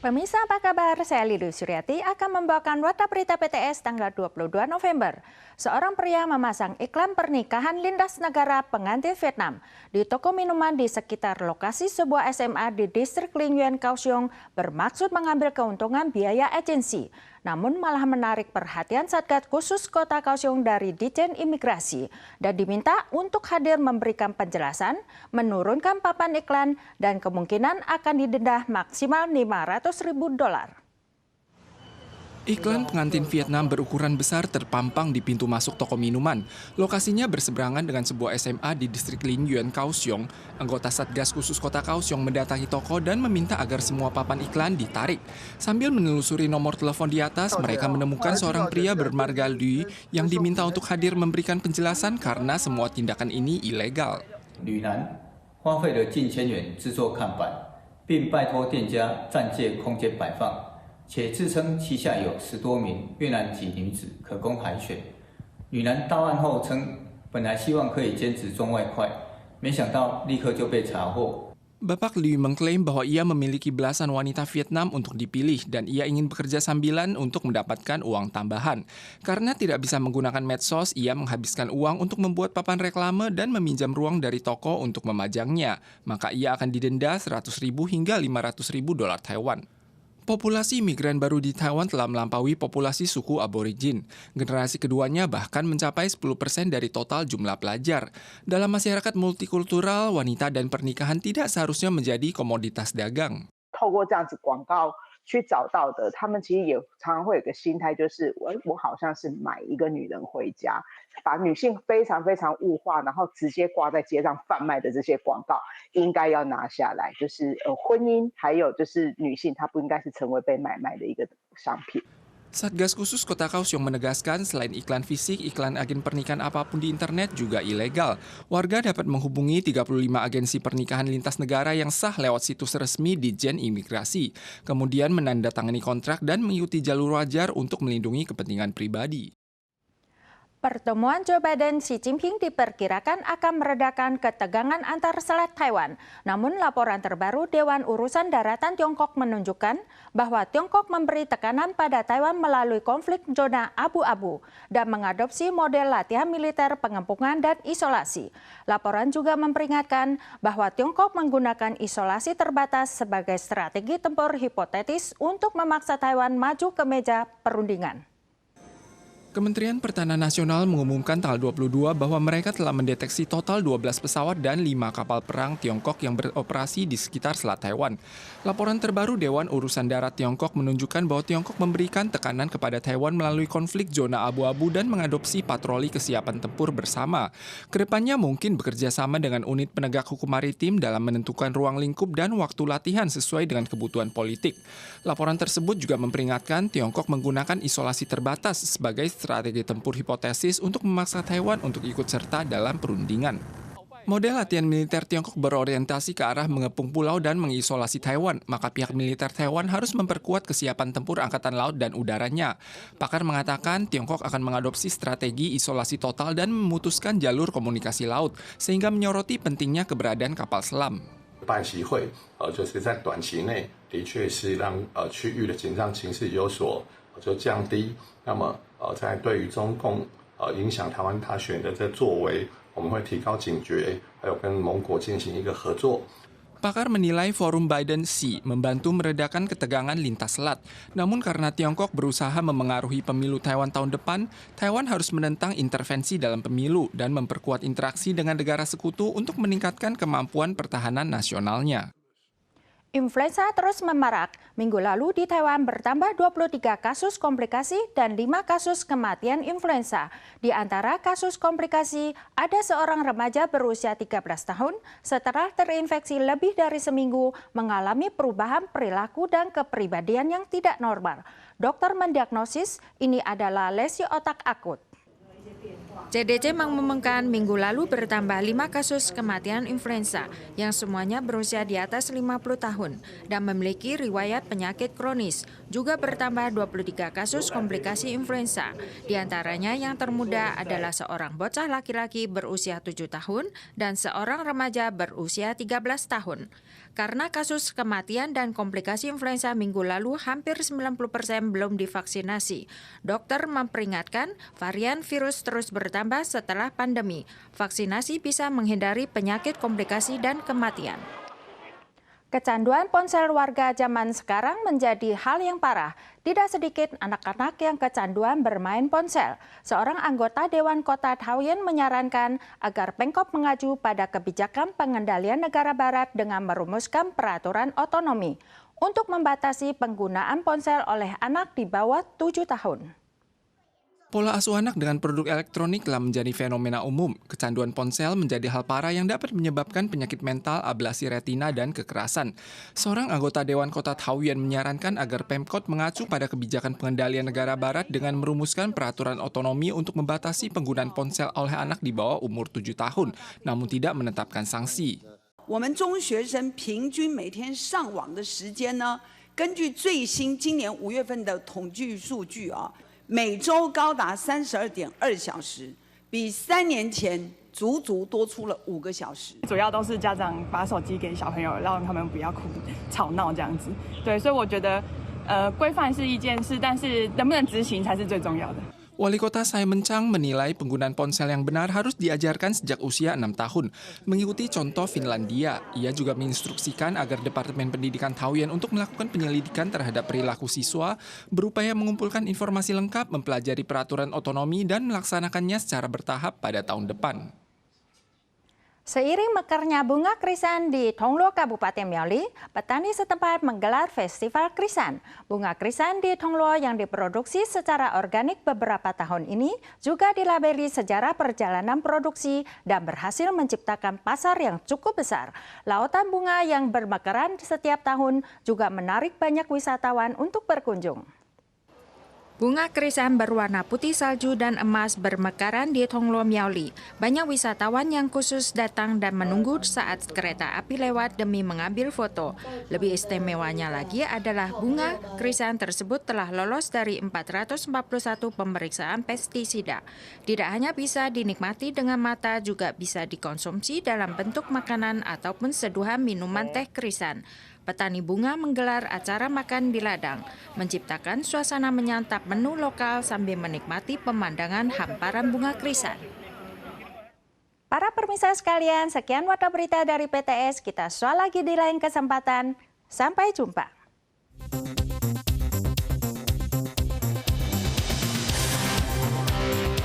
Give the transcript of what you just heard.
Pemirsa apa kabar? Saya Lidu Suryati akan membawakan Warta Berita PTS tanggal 22 November. Seorang pria memasang iklan pernikahan lintas negara pengantin Vietnam di toko minuman di sekitar lokasi sebuah SMA di distrik Linh Nguyen, Kaohsiung bermaksud mengambil keuntungan biaya agensi. Namun malah menarik perhatian Satgas Khusus Kota Kaohsiung dari Ditjen Imigrasi dan diminta untuk hadir memberikan penjelasan, menurunkan papan iklan, dan kemungkinan akan didenda maksimal $500.000. Iklan pengantin Vietnam berukuran besar terpampang di pintu masuk toko minuman. Lokasinya berseberangan dengan sebuah SMA di distrik Linh Nguyen, Kaohsiung. Anggota Satgas Khusus Kota Kaohsiung mendatangi toko dan meminta agar semua papan iklan ditarik. Sambil menelusuri nomor telepon di atas, mereka menemukan seorang pria bermarga Lui yang diminta untuk hadir memberikan penjelasan karena semua tindakan ini ilegal. 吕男花费了近千元制作看板，并拜托店家暂借空间摆放。 且自称旗下有10多名越南籍女子可供海选。女男到案后称，本来希望可以兼职赚外快，没想到立刻就被查获。 Bapak Liu mengklaim bahwa ia memiliki belasan wanita Vietnam untuk dipilih dan ia ingin bekerja sambilan untuk mendapatkan uang tambahan. Karena tidak bisa menggunakan medsos, ia menghabiskan uang untuk membuat papan reklame dan meminjam ruang dari toko untuk memajangnya. Maka ia akan didenda 100.000 hingga 500.000 dolar Taiwan. Populasi imigran baru di Taiwan telah melampaui populasi suku aborigin. Generasi keduanya bahkan mencapai 10% dari total jumlah pelajar. Dalam masyarakat multikultural, wanita dan pernikahan tidak seharusnya menjadi komoditas dagang. 透过这样子广告去找到的，他们其实也常常会有个心态，就是我好像是买一个女人回家，把女性非常非常物化，然后直接挂在街上贩卖的这些广告，应该要拿下来。就是婚姻还有就是女性，她不应该是成为被买卖的一个商品。 Satgas Khusus Kota Kaohsiung menegaskan selain iklan fisik, iklan agen pernikahan apapun di internet juga ilegal. Warga dapat menghubungi 35 agensi pernikahan lintas negara yang sah lewat situs resmi Ditjen Imigrasi. Kemudian menandatangani kontrak dan mengikuti jalur wajar untuk melindungi kepentingan pribadi. Pertemuan Joe Biden Xi Jinping diperkirakan akan meredakan ketegangan antar Selat Taiwan. Namun laporan terbaru Dewan Urusan Daratan Tiongkok menunjukkan bahwa Tiongkok memberi tekanan pada Taiwan melalui konflik zona abu-abu dan mengadopsi model latihan militer pengepungan dan isolasi. Laporan juga memperingatkan bahwa Tiongkok menggunakan isolasi terbatas sebagai strategi tempur hipotetis untuk memaksa Taiwan maju ke meja perundingan. Kementerian Pertahanan Nasional mengumumkan tanggal 22 bahwa mereka telah mendeteksi total 12 pesawat dan 5 kapal perang Tiongkok yang beroperasi di sekitar Selat Taiwan. Laporan terbaru Dewan Urusan Darat Tiongkok menunjukkan bahwa Tiongkok memberikan tekanan kepada Taiwan melalui konflik zona abu-abu dan mengadopsi patroli kesiapan tempur bersama. Kedepannya mungkin bekerja sama dengan unit penegak hukum maritim dalam menentukan ruang lingkup dan waktu latihan sesuai dengan kebutuhan politik. Laporan tersebut juga memperingatkan Tiongkok menggunakan isolasi terbatas sebagai strategi tempur hipotesis untuk memaksa Taiwan untuk ikut serta dalam perundingan. Model latihan militer Tiongkok berorientasi ke arah mengepung pulau dan mengisolasi Taiwan, maka pihak militer Taiwan harus memperkuat kesiapan tempur angkatan laut dan udaranya. Pakar mengatakan Tiongkok akan mengadopsi strategi isolasi total dan memutuskan jalur komunikasi laut, sehingga menyoroti pentingnya keberadaan kapal selam. 拜习会，就是在短期内的确是让区域的紧张情势有所就降低。那么在对于中共影响台湾大选的这作为，我们会提高警觉，还有跟盟国进行一个合作。 Pakar menilai forum Biden-Xi membantu meredakan ketegangan lintas selat. Namun karena Tiongkok berusaha memengaruhi pemilu Taiwan tahun depan, Taiwan harus menentang intervensi dalam pemilu dan memperkuat interaksi dengan negara sekutu untuk meningkatkan kemampuan pertahanan nasionalnya. Influenza terus memarak. Minggu lalu di Taiwan bertambah 23 kasus komplikasi dan 5 kasus kematian influenza. Di antara kasus komplikasi, ada seorang remaja berusia 13 tahun setelah terinfeksi lebih dari seminggu mengalami perubahan perilaku dan kepribadian yang tidak normal. Dokter mendiagnosis ini adalah lesi otak akut. CDC mengumumkan minggu lalu bertambah 5 kasus kematian influenza yang semuanya berusia di atas 50 tahun dan memiliki riwayat penyakit kronis. Juga bertambah 23 kasus komplikasi influenza. Di antaranya yang termuda adalah seorang bocah laki-laki berusia 7 tahun dan seorang remaja berusia 13 tahun. Karena kasus kematian dan komplikasi influenza minggu lalu hampir 90% belum divaksinasi. Dokter memperingatkan varian virus terus bertambah setelah pandemi. Vaksinasi bisa menghindari penyakit komplikasi dan kematian. Kecanduan ponsel warga zaman sekarang menjadi hal yang parah. Tidak sedikit anak-anak yang kecanduan bermain ponsel. Seorang anggota Dewan Kota Taoyuan menyarankan agar Pemkot mengacu pada kebijakan pengendalian negara barat dengan merumuskan peraturan otonomi untuk membatasi penggunaan ponsel oleh anak di bawah 7 tahun. Pola asuh anak dengan produk elektronik telah menjadi fenomena umum. Kecanduan ponsel menjadi hal parah yang dapat menyebabkan penyakit mental, ablasi retina, dan kekerasan. Seorang anggota Dewan Kota Taoyuan menyarankan agar Pemkot mengacu pada kebijakan pengendalian negara barat dengan merumuskan peraturan otonomi untuk membatasi penggunaan ponsel oleh anak di bawah umur 7 tahun, namun tidak menetapkan sanksi. 我们中学生平均每天上网的时间呢，根据最新今年5月份的统计数据啊。 每周高达32.2小时，比3年前足足多出了5个小时。主要都是家长把手机给小朋友，让他们不要哭、吵闹这样子。对，所以我觉得，规范是一件事，但是能不能执行才是最重要的。 Wali Kota Simon Chang menilai penggunaan ponsel yang benar harus diajarkan sejak usia 6 tahun. Mengikuti contoh Finlandia, ia juga menginstruksikan agar Departemen Pendidikan Taoyuan untuk melakukan penyelidikan terhadap perilaku siswa, berupaya mengumpulkan informasi lengkap, mempelajari peraturan otonomi, dan melaksanakannya secara bertahap pada tahun depan. Seiring mekarnya bunga krisan di Thonglo, Kabupaten Miaoli, petani setempat menggelar festival krisan. Bunga krisan di Thonglo yang diproduksi secara organik beberapa tahun ini juga dilabeli sejarah perjalanan produksi dan berhasil menciptakan pasar yang cukup besar. Lautan bunga yang bermekaran setiap tahun juga menarik banyak wisatawan untuk berkunjung. Bunga krisan berwarna putih salju dan emas bermekaran di Thonglo, Miaoli. Banyak wisatawan yang khusus datang dan menunggu saat kereta api lewat demi mengambil foto. Lebih istimewanya lagi adalah bunga krisan tersebut telah lolos dari 441 pemeriksaan pestisida. Tidak hanya bisa dinikmati dengan mata, juga bisa dikonsumsi dalam bentuk makanan ataupun seduhan minuman teh krisan. Petani bunga menggelar acara makan di ladang, menciptakan suasana menyantap menu lokal sambil menikmati pemandangan hamparan bunga krisan. Para pemirsa sekalian, sekian Warta Berita dari PTS. Kita soal lagi di lain kesempatan. Sampai jumpa.